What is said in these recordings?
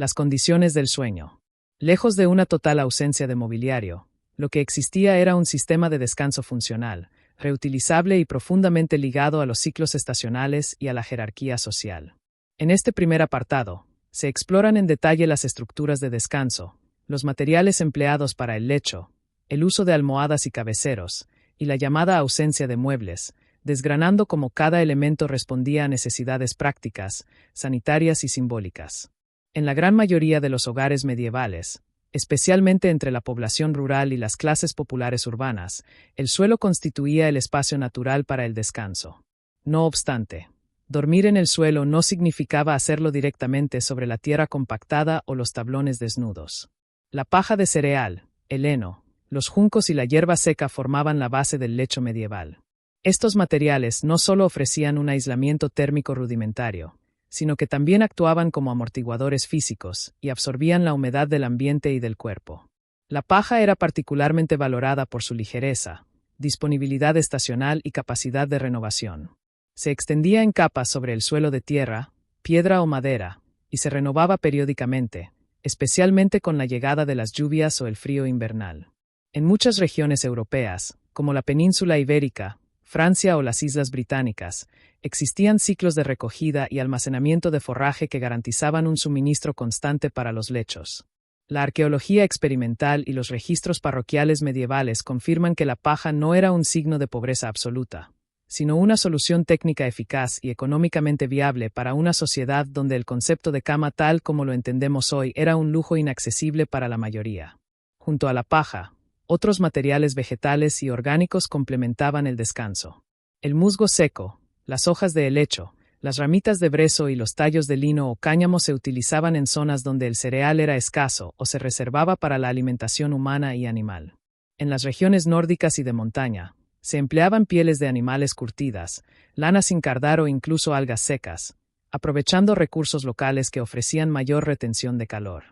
Las condiciones del sueño. Lejos de una total ausencia de mobiliario, lo que existía era un sistema de descanso funcional, reutilizable y profundamente ligado a los ciclos estacionales y a la jerarquía social. En este primer apartado, se exploran en detalle las estructuras de descanso, los materiales empleados para el lecho, el uso de almohadas y cabeceros, y la llamada ausencia de muebles, desgranando cómo cada elemento respondía a necesidades prácticas, sanitarias y simbólicas. En la gran mayoría de los hogares medievales, especialmente entre la población rural y las clases populares urbanas, el suelo constituía el espacio natural para el descanso. No obstante, dormir en el suelo no significaba hacerlo directamente sobre la tierra compactada o los tablones desnudos. La paja de cereal, el heno, los juncos y la hierba seca formaban la base del lecho medieval. Estos materiales no solo ofrecían un aislamiento térmico rudimentario, sino que también actuaban como amortiguadores físicos y absorbían la humedad del ambiente y del cuerpo. La paja era particularmente valorada por su ligereza, disponibilidad estacional y capacidad de renovación. Se extendía en capas sobre el suelo de tierra, piedra o madera, y se renovaba periódicamente, especialmente con la llegada de las lluvias o el frío invernal. En muchas regiones europeas, como la península ibérica, Francia o las Islas Británicas, existían ciclos de recogida y almacenamiento de forraje que garantizaban un suministro constante para los lechos. La arqueología experimental y los registros parroquiales medievales confirman que la paja no era un signo de pobreza absoluta, sino una solución técnica eficaz y económicamente viable para una sociedad donde el concepto de cama tal como lo entendemos hoy era un lujo inaccesible para la mayoría. Junto a la paja, otros materiales vegetales y orgánicos complementaban el descanso. El musgo seco, las hojas de helecho, las ramitas de brezo y los tallos de lino o cáñamo se utilizaban en zonas donde el cereal era escaso o se reservaba para la alimentación humana y animal. En las regiones nórdicas y de montaña, se empleaban pieles de animales curtidas, lana sin cardar o incluso algas secas, aprovechando recursos locales que ofrecían mayor retención de calor.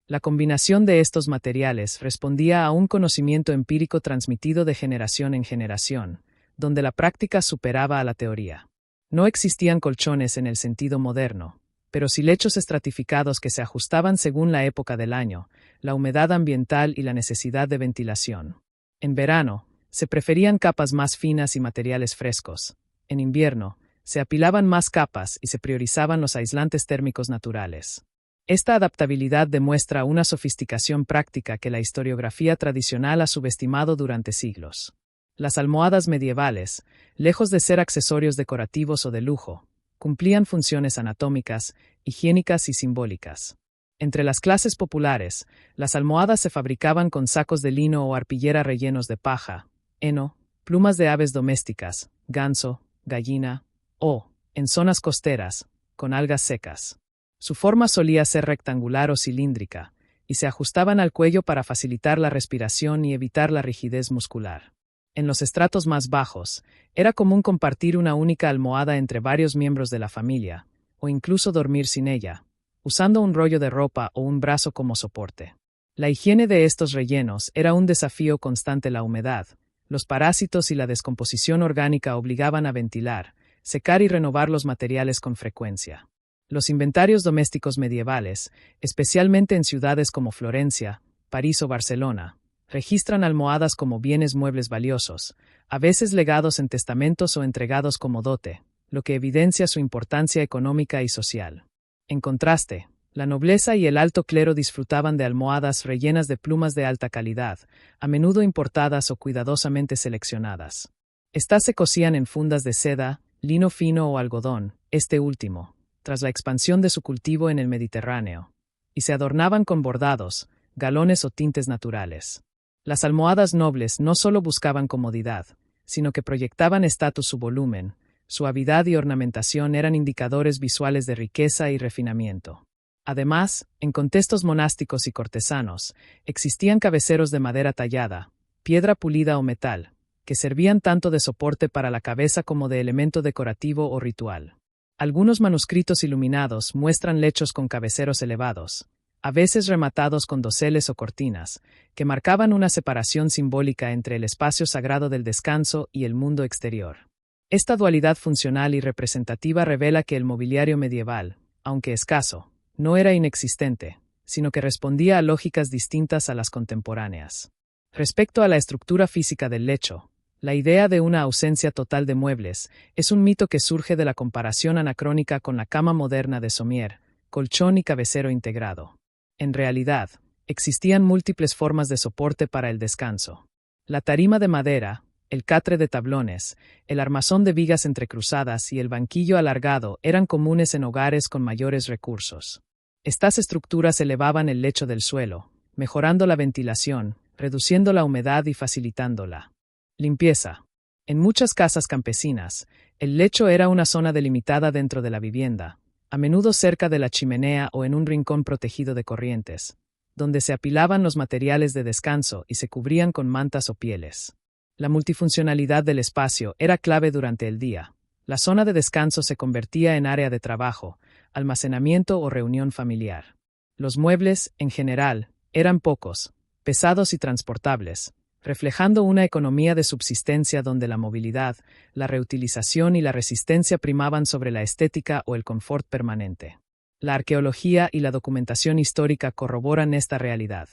La combinación de estos materiales respondía a un conocimiento empírico transmitido de generación en generación, donde la práctica superaba a la teoría. No existían colchones en el sentido moderno, pero sí lechos estratificados que se ajustaban según la época del año, la humedad ambiental y la necesidad de ventilación. En verano, se preferían capas más finas y materiales frescos. En invierno, se apilaban más capas y se priorizaban los aislantes térmicos naturales. Esta adaptabilidad demuestra una sofisticación práctica que la historiografía tradicional ha subestimado durante siglos. Las almohadas medievales, lejos de ser accesorios decorativos o de lujo, cumplían funciones anatómicas, higiénicas y simbólicas. Entre las clases populares, las almohadas se fabricaban con sacos de lino o arpillera rellenos de paja, heno, plumas de aves domésticas, ganso, gallina, o, en zonas costeras, con algas secas. Su forma solía ser rectangular o cilíndrica, y se ajustaban al cuello para facilitar la respiración y evitar la rigidez muscular. En los estratos más bajos, era común compartir una única almohada entre varios miembros de la familia, o incluso dormir sin ella, usando un rollo de ropa o un brazo como soporte. La higiene de estos rellenos era un desafío constante. La humedad, los parásitos y la descomposición orgánica obligaban a ventilar, secar y renovar los materiales con frecuencia. Los inventarios domésticos medievales, especialmente en ciudades como Florencia, París o Barcelona, registran almohadas como bienes muebles valiosos, a veces legados en testamentos o entregados como dote, lo que evidencia su importancia económica y social. En contraste, la nobleza y el alto clero disfrutaban de almohadas rellenas de plumas de alta calidad, a menudo importadas o cuidadosamente seleccionadas. Estas se cosían en fundas de seda, lino fino o algodón, este último, tras la expansión de su cultivo en el Mediterráneo, y se adornaban con bordados, galones o tintes naturales. Las almohadas nobles no solo buscaban comodidad, sino que proyectaban estatus. Su volumen, suavidad y ornamentación eran indicadores visuales de riqueza y refinamiento. Además, en contextos monásticos y cortesanos, existían cabeceros de madera tallada, piedra pulida o metal, que servían tanto de soporte para la cabeza como de elemento decorativo o ritual. Algunos manuscritos iluminados muestran lechos con cabeceros elevados, a veces rematados con doseles o cortinas, que marcaban una separación simbólica entre el espacio sagrado del descanso y el mundo exterior. Esta dualidad funcional y representativa revela que el mobiliario medieval, aunque escaso, no era inexistente, sino que respondía a lógicas distintas a las contemporáneas. Respecto a la estructura física del lecho, la idea de una ausencia total de muebles es un mito que surge de la comparación anacrónica con la cama moderna de Sommier, colchón y cabecero integrado. En realidad, existían múltiples formas de soporte para el descanso. La tarima de madera, el catre de tablones, el armazón de vigas entrecruzadas y el banquillo alargado eran comunes en hogares con mayores recursos. Estas estructuras elevaban el lecho del suelo, mejorando la ventilación, reduciendo la humedad y facilitándola. Limpieza. En muchas casas campesinas, el lecho era una zona delimitada dentro de la vivienda, a menudo cerca de la chimenea o en un rincón protegido de corrientes, donde se apilaban los materiales de descanso y se cubrían con mantas o pieles. La multifuncionalidad del espacio era clave durante el día. La zona de descanso se convertía en área de trabajo, almacenamiento o reunión familiar. Los muebles, en general, eran pocos, pesados y transportables, reflejando una economía de subsistencia donde la movilidad, la reutilización y la resistencia primaban sobre la estética o el confort permanente. La arqueología y la documentación histórica corroboran esta realidad.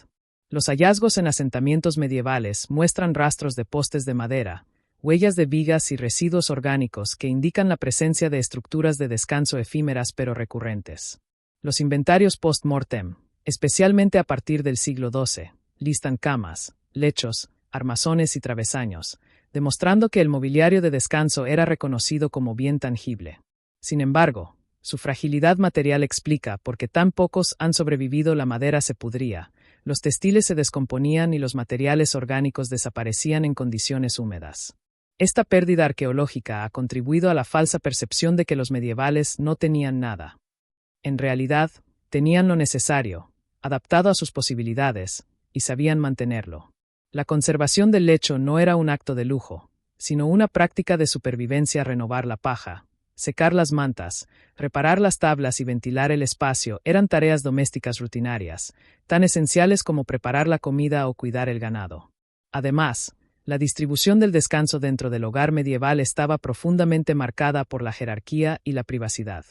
Los hallazgos en asentamientos medievales muestran rastros de postes de madera, huellas de vigas y residuos orgánicos que indican la presencia de estructuras de descanso efímeras pero recurrentes. Los inventarios post-mortem, especialmente a partir del siglo XII, listan camas, lechos, armazones y travesaños, demostrando que el mobiliario de descanso era reconocido como bien tangible. Sin embargo, su fragilidad material explica por qué tan pocos han sobrevivido. La madera se pudría, los textiles se descomponían y los materiales orgánicos desaparecían en condiciones húmedas. Esta pérdida arqueológica ha contribuido a la falsa percepción de que los medievales no tenían nada. En realidad, tenían lo necesario, adaptado a sus posibilidades, y sabían mantenerlo. La conservación del lecho no era un acto de lujo, sino una práctica de supervivencia. Renovar la paja, secar las mantas, reparar las tablas y ventilar el espacio eran tareas domésticas rutinarias, tan esenciales como preparar la comida o cuidar el ganado. Además, la distribución del descanso dentro del hogar medieval estaba profundamente marcada por la jerarquía y la privacidad.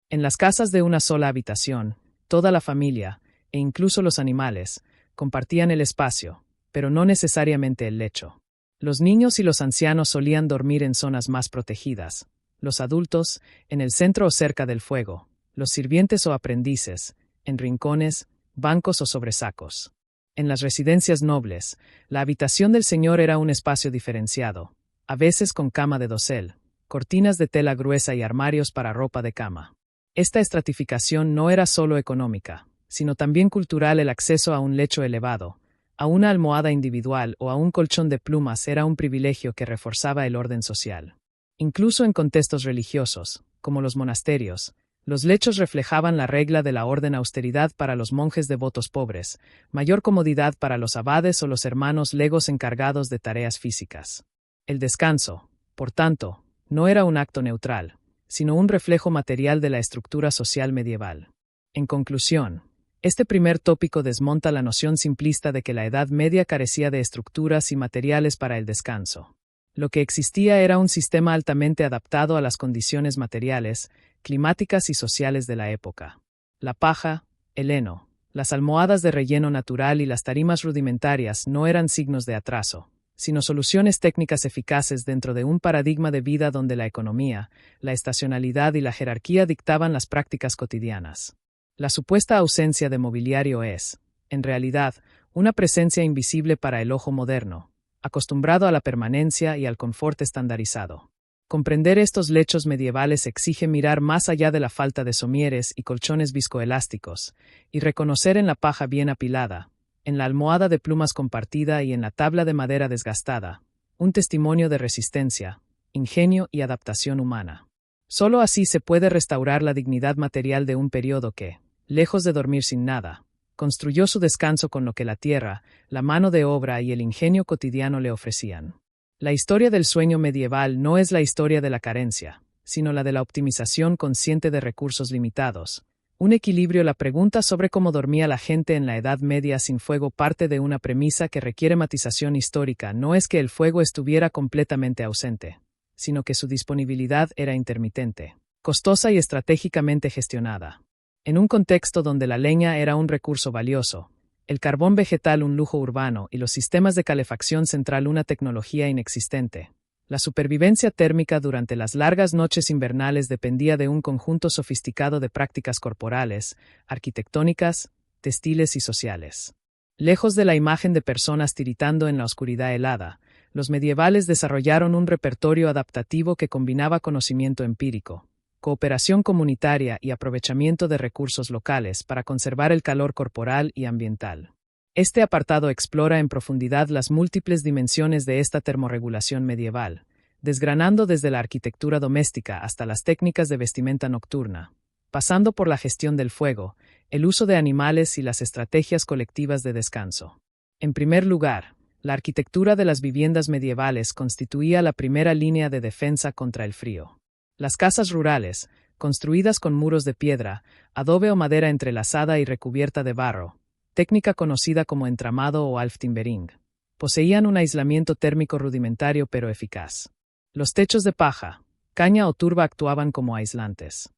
En las casas de una sola habitación, toda la familia, e incluso los animales, compartían el espacio, pero no necesariamente el lecho. Los niños y los ancianos solían dormir en zonas más protegidas, los adultos, en el centro o cerca del fuego, los sirvientes o aprendices, en rincones, bancos o sobre sacos. En las residencias nobles, la habitación del señor era un espacio diferenciado, a veces con cama de dosel, cortinas de tela gruesa y armarios para ropa de cama. Esta estratificación no era solo económica, sino también cultural. El acceso a un lecho elevado, a una almohada individual o a un colchón de plumas era un privilegio que reforzaba el orden social. Incluso en contextos religiosos, como los monasterios, los lechos reflejaban la regla de la orden: austeridad para los monjes devotos pobres, mayor comodidad para los abades o los hermanos legos encargados de tareas físicas. El descanso, por tanto, no era un acto neutral, sino un reflejo material de la estructura social medieval. En conclusión, este primer tópico desmonta la noción simplista de que la Edad Media carecía de estructuras y materiales para el descanso. Lo que existía era un sistema altamente adaptado a las condiciones materiales, climáticas y sociales de la época. La paja, el heno, las almohadas de relleno natural y las tarimas rudimentarias no eran signos de atraso, sino soluciones técnicas eficaces dentro de un paradigma de vida donde la economía, la estacionalidad y la jerarquía dictaban las prácticas cotidianas. La supuesta ausencia de mobiliario es, en realidad, una presencia invisible para el ojo moderno, acostumbrado a la permanencia y al confort estandarizado. Comprender estos lechos medievales exige mirar más allá de la falta de somieres y colchones viscoelásticos, y reconocer en la paja bien apilada, en la almohada de plumas compartida y en la tabla de madera desgastada, un testimonio de resistencia, ingenio y adaptación humana. Solo así se puede restaurar la dignidad material de un periodo que, lejos de dormir sin nada, construyó su descanso con lo que la tierra, la mano de obra y el ingenio cotidiano le ofrecían. La historia del sueño medieval no es la historia de la carencia, sino la de la optimización consciente de recursos limitados. Un equilibrio. La pregunta sobre cómo dormía la gente en la Edad Media sin fuego parte de una premisa que requiere matización histórica. No es que el fuego estuviera completamente ausente, sino que su disponibilidad era intermitente, costosa y estratégicamente gestionada. En un contexto donde la leña era un recurso valioso, el carbón vegetal un lujo urbano y los sistemas de calefacción central una tecnología inexistente, la supervivencia térmica durante las largas noches invernales dependía de un conjunto sofisticado de prácticas corporales, arquitectónicas, textiles y sociales. Lejos de la imagen de personas tiritando en la oscuridad helada, los medievales desarrollaron un repertorio adaptativo que combinaba conocimiento empírico, cooperación comunitaria y aprovechamiento de recursos locales para conservar el calor corporal y ambiental. Este apartado explora en profundidad las múltiples dimensiones de esta termorregulación medieval, desgranando desde la arquitectura doméstica hasta las técnicas de vestimenta nocturna, pasando por la gestión del fuego, el uso de animales y las estrategias colectivas de descanso. En primer lugar, la arquitectura de las viviendas medievales constituía la primera línea de defensa contra el frío. Las casas rurales, construidas con muros de piedra, adobe o madera entrelazada y recubierta de barro, técnica conocida como entramado o alftimbering, poseían un aislamiento térmico rudimentario pero eficaz. Los techos de paja, caña o turba actuaban como aislantes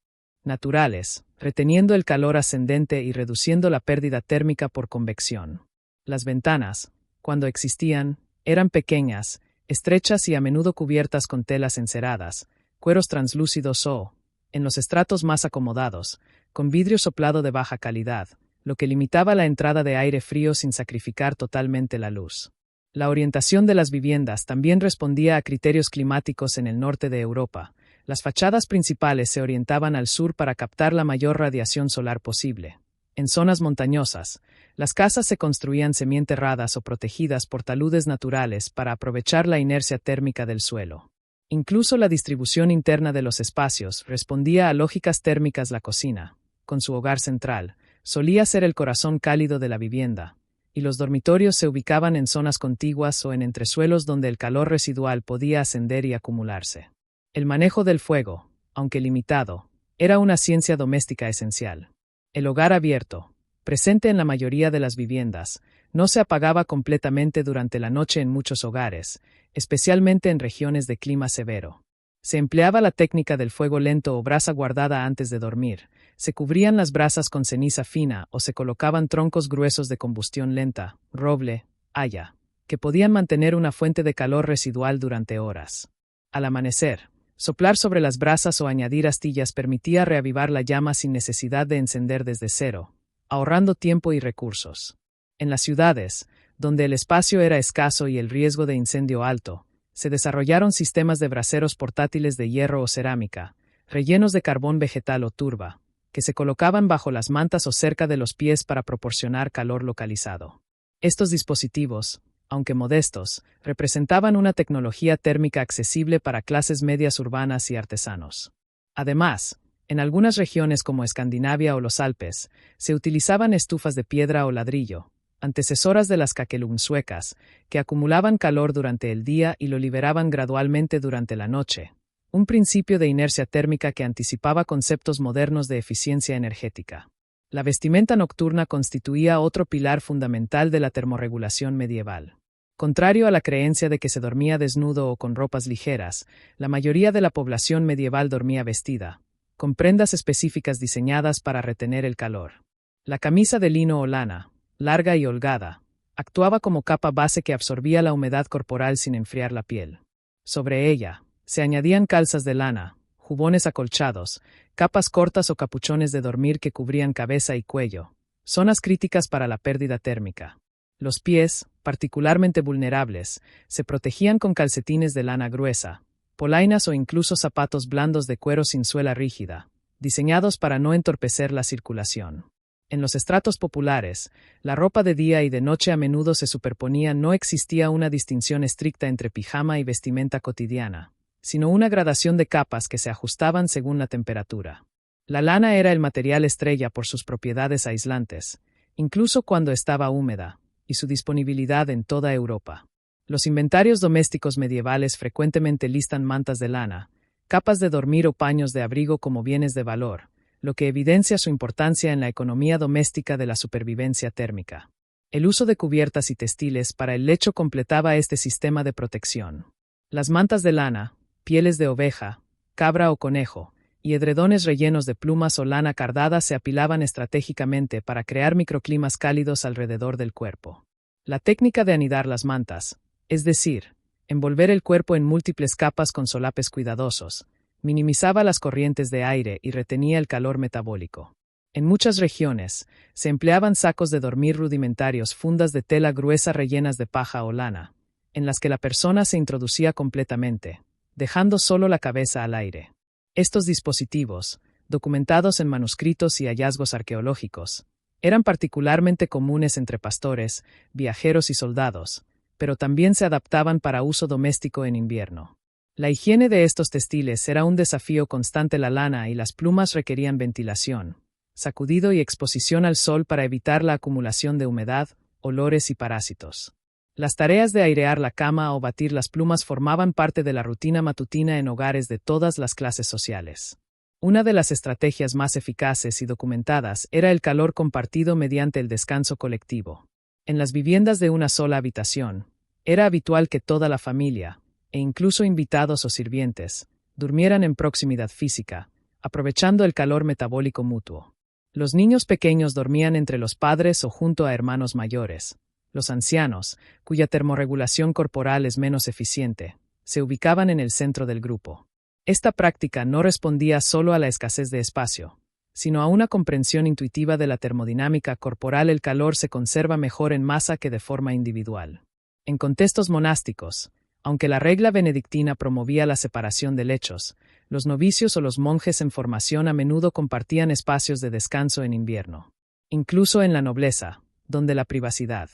naturales, reteniendo el calor ascendente y reduciendo la pérdida térmica por convección. Las ventanas, cuando existían, eran pequeñas, estrechas y a menudo cubiertas con telas enceradas, cueros translúcidos o, en los estratos más acomodados, con vidrio soplado de baja calidad, lo que limitaba la entrada de aire frío sin sacrificar totalmente la luz. La orientación de las viviendas también respondía a criterios climáticos en el norte de Europa. Las fachadas principales se orientaban al sur para captar la mayor radiación solar posible. En zonas montañosas, las casas se construían semienterradas o protegidas por taludes naturales para aprovechar la inercia térmica del suelo. Incluso la distribución interna de los espacios respondía a lógicas térmicas. La cocina, con su hogar central, solía ser el corazón cálido de la vivienda, y los dormitorios se ubicaban en zonas contiguas o en entresuelos donde el calor residual podía ascender y acumularse. El manejo del fuego, aunque limitado, era una ciencia doméstica esencial. El hogar abierto, presente en la mayoría de las viviendas, no se apagaba completamente durante la noche en muchos hogares, especialmente en regiones de clima severo. Se empleaba la técnica del fuego lento o brasa guardada antes de dormir, se cubrían las brasas con ceniza fina o se colocaban troncos gruesos de combustión lenta, roble, haya, que podían mantener una fuente de calor residual durante horas. Al amanecer, soplar sobre las brasas o añadir astillas permitía reavivar la llama sin necesidad de encender desde cero, ahorrando tiempo y recursos. En las ciudades, donde el espacio era escaso y el riesgo de incendio alto, se desarrollaron sistemas de braseros portátiles de hierro o cerámica, rellenos de carbón vegetal o turba, que se colocaban bajo las mantas o cerca de los pies para proporcionar calor localizado. Estos dispositivos, aunque modestos, representaban una tecnología térmica accesible para clases medias urbanas y artesanos. Además, en algunas regiones como Escandinavia o los Alpes, se utilizaban estufas de piedra o ladrillo, antecesoras de las kakelugn suecas, que acumulaban calor durante el día y lo liberaban gradualmente durante la noche, un principio de inercia térmica que anticipaba conceptos modernos de eficiencia energética. La vestimenta nocturna constituía otro pilar fundamental de la termorregulación medieval. Contrario a la creencia de que se dormía desnudo o con ropas ligeras, la mayoría de la población medieval dormía vestida, con prendas específicas diseñadas para retener el calor. La camisa de lino o lana, larga y holgada, actuaba como capa base que absorbía la humedad corporal sin enfriar la piel. Sobre ella, se añadían calzas de lana, jubones acolchados, capas cortas o capuchones de dormir que cubrían cabeza y cuello, zonas críticas para la pérdida térmica. Los pies, particularmente vulnerables, se protegían con calcetines de lana gruesa, polainas o incluso zapatos blandos de cuero sin suela rígida, diseñados para no entorpecer la circulación. En los estratos populares, la ropa de día y de noche a menudo se superponía. No existía una distinción estricta entre pijama y vestimenta cotidiana, sino una gradación de capas que se ajustaban según la temperatura. La lana era el material estrella por sus propiedades aislantes, incluso cuando estaba húmeda, y su disponibilidad en toda Europa. Los inventarios domésticos medievales frecuentemente listan mantas de lana, capas de dormir o paños de abrigo como bienes de valor, lo que evidencia su importancia en la economía doméstica de la supervivencia térmica. El uso de cubiertas y textiles para el lecho completaba este sistema de protección. Las mantas de lana, pieles de oveja, cabra o conejo, y edredones rellenos de plumas o lana cardada se apilaban estratégicamente para crear microclimas cálidos alrededor del cuerpo. La técnica de anidar las mantas, es decir, envolver el cuerpo en múltiples capas con solapes cuidadosos, minimizaba las corrientes de aire y retenía el calor metabólico. En muchas regiones, se empleaban sacos de dormir rudimentarios, fundas de tela gruesa rellenas de paja o lana, en las que la persona se introducía completamente, dejando solo la cabeza al aire. Estos dispositivos, documentados en manuscritos y hallazgos arqueológicos, eran particularmente comunes entre pastores, viajeros y soldados, pero también se adaptaban para uso doméstico en invierno. La higiene de estos textiles era un desafío constante. La lana y las plumas requerían ventilación, sacudido y exposición al sol para evitar la acumulación de humedad, olores y parásitos. Las tareas de airear la cama o batir las plumas formaban parte de la rutina matutina en hogares de todas las clases sociales. Una de las estrategias más eficaces y documentadas era el calor compartido mediante el descanso colectivo. En las viviendas de una sola habitación, era habitual que toda la familia, e incluso invitados o sirvientes, durmieran en proximidad física, aprovechando el calor metabólico mutuo. Los niños pequeños dormían entre los padres o junto a hermanos mayores. Los ancianos, cuya termorregulación corporal es menos eficiente, se ubicaban en el centro del grupo. Esta práctica no respondía solo a la escasez de espacio, sino a una comprensión intuitiva de la termodinámica corporal. El calor se conserva mejor en masa que de forma individual. En contextos monásticos, aunque la regla benedictina promovía la separación de lechos, los novicios o los monjes en formación a menudo compartían espacios de descanso en invierno. Incluso en la nobleza, donde la privacidad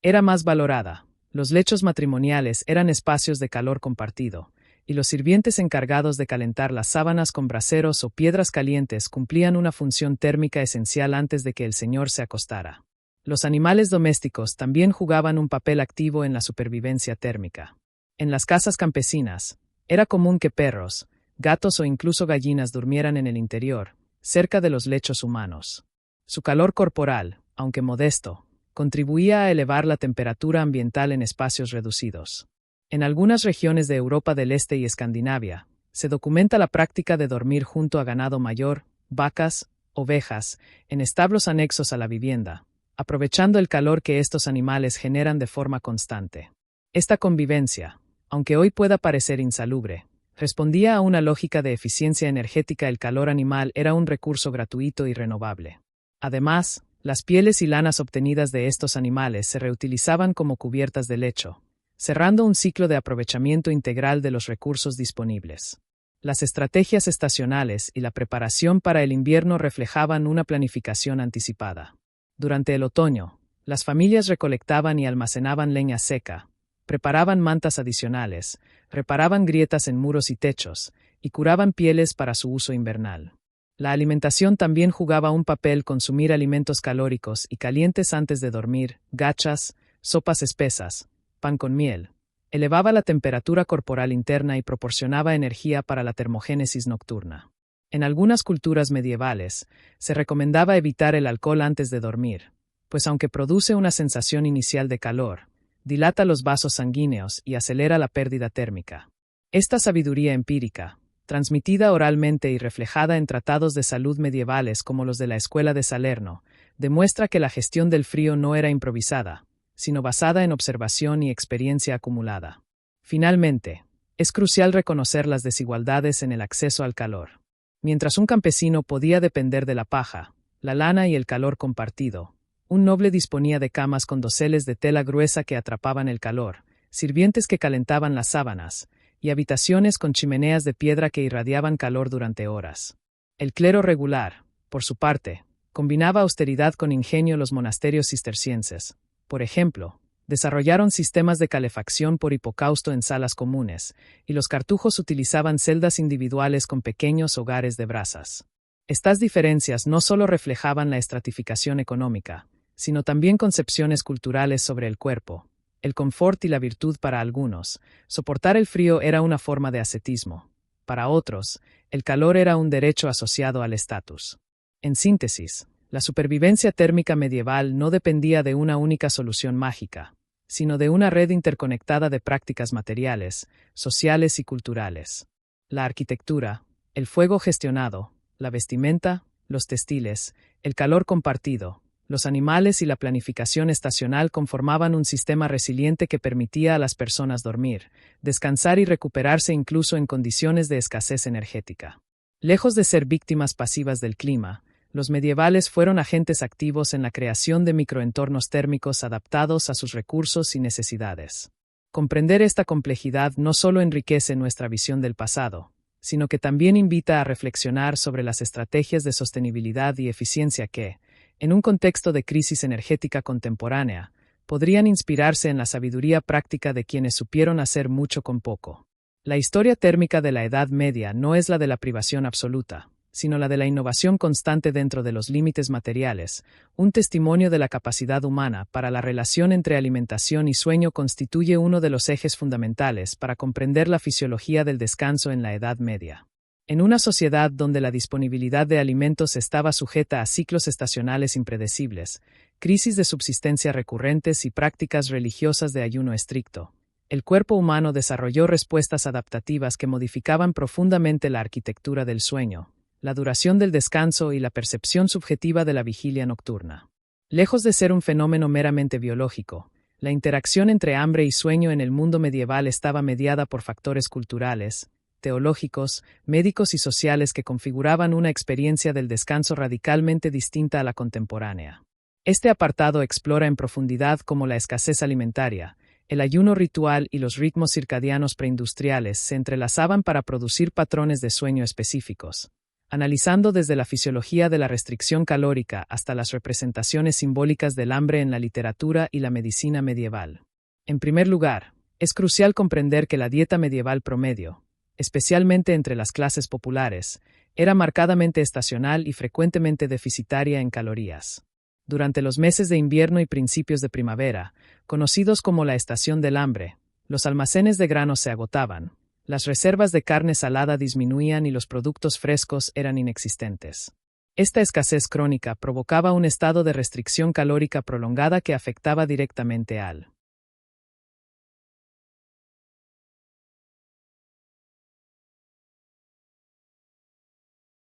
era más valorada, los lechos matrimoniales eran espacios de calor compartido, y los sirvientes encargados de calentar las sábanas con braseros o piedras calientes cumplían una función térmica esencial antes de que el señor se acostara. Los animales domésticos también jugaban un papel activo en la supervivencia térmica. En las casas campesinas, era común que perros, gatos o incluso gallinas durmieran en el interior, cerca de los lechos humanos. Su calor corporal, aunque modesto, contribuía a elevar la temperatura ambiental en espacios reducidos. En algunas regiones de Europa del Este y Escandinavia, se documenta la práctica de dormir junto a ganado mayor, vacas, ovejas, en establos anexos a la vivienda, aprovechando el calor que estos animales generan de forma constante. Esta convivencia, aunque hoy pueda parecer insalubre, respondía a una lógica de eficiencia energética. El calor animal era un recurso gratuito y renovable. Además, las pieles y lanas obtenidas de estos animales se reutilizaban como cubiertas de lecho, cerrando un ciclo de aprovechamiento integral de los recursos disponibles. Las estrategias estacionales y la preparación para el invierno reflejaban una planificación anticipada. Durante el otoño, las familias recolectaban y almacenaban leña seca, preparaban mantas adicionales, reparaban grietas en muros y techos, y curaban pieles para su uso invernal. La alimentación también jugaba un papel. Consumir alimentos calóricos y calientes antes de dormir, gachas, sopas espesas, pan con miel, elevaba la temperatura corporal interna y proporcionaba energía para la termogénesis nocturna. En algunas culturas medievales, se recomendaba evitar el alcohol antes de dormir, pues aunque produce una sensación inicial de calor, dilata los vasos sanguíneos y acelera la pérdida térmica. Esta sabiduría empírica, transmitida oralmente y reflejada en tratados de salud medievales como los de la Escuela de Salerno, demuestra que la gestión del frío no era improvisada, sino basada en observación y experiencia acumulada. Finalmente, es crucial reconocer las desigualdades en el acceso al calor. Mientras un campesino podía depender de la paja, la lana y el calor compartido, un noble disponía de camas con doseles de tela gruesa que atrapaban el calor, sirvientes que calentaban las sábanas, y habitaciones con chimeneas de piedra que irradiaban calor durante horas. El clero regular, por su parte, combinaba austeridad con ingenio. Los monasterios cistercienses, por ejemplo, desarrollaron sistemas de calefacción por hipocausto en salas comunes, y los cartujos utilizaban celdas individuales con pequeños hogares de brasas. Estas diferencias no solo reflejaban la estratificación económica, sino también concepciones culturales sobre el cuerpo, el confort y la virtud. Para algunos, soportar el frío era una forma de ascetismo. Para otros, el calor era un derecho asociado al estatus. En síntesis, la supervivencia térmica medieval no dependía de una única solución mágica, sino de una red interconectada de prácticas materiales, sociales y culturales. La arquitectura, El fuego gestionado, la vestimenta, los textiles, el calor compartido, los animales y la planificación estacional conformaban un sistema resiliente que permitía a las personas dormir, descansar y recuperarse incluso en condiciones de escasez energética. Lejos de ser víctimas pasivas del clima, los medievales fueron agentes activos en la creación de microentornos térmicos adaptados a sus recursos y necesidades. Comprender esta complejidad no solo enriquece nuestra visión del pasado, sino que también invita a reflexionar sobre las estrategias de sostenibilidad y eficiencia que, en un contexto de crisis energética contemporánea, podrían inspirarse en la sabiduría práctica de quienes supieron hacer mucho con poco. La historia térmica de la Edad Media no es la de la privación absoluta, sino la de la innovación constante dentro de los límites materiales. Un testimonio de la capacidad humana para la relación entre alimentación y sueño constituye uno de los ejes fundamentales para comprender la fisiología del descanso en la Edad Media. En una sociedad donde la disponibilidad de alimentos estaba sujeta a ciclos estacionales impredecibles, crisis de subsistencia recurrentes y prácticas religiosas de ayuno estricto, el cuerpo humano desarrolló respuestas adaptativas que modificaban profundamente la arquitectura del sueño, la duración del descanso y la percepción subjetiva de la vigilia nocturna. Lejos de ser un fenómeno meramente biológico, la interacción entre hambre y sueño en el mundo medieval estaba mediada por factores culturales, teológicos, médicos y sociales que configuraban una experiencia del descanso radicalmente distinta a la contemporánea. Este apartado explora en profundidad cómo la escasez alimentaria, el ayuno ritual y los ritmos circadianos preindustriales se entrelazaban para producir patrones de sueño específicos, analizando desde la fisiología de la restricción calórica hasta las representaciones simbólicas del hambre en la literatura y la medicina medieval. En primer lugar, es crucial comprender que la dieta medieval promedio, especialmente entre las clases populares, era marcadamente estacional y frecuentemente deficitaria en calorías. Durante los meses de invierno y principios de primavera, conocidos como la estación del hambre, los almacenes de granos se agotaban, las reservas de carne salada disminuían y los productos frescos eran inexistentes. Esta escasez crónica provocaba un estado de restricción calórica prolongada que afectaba directamente al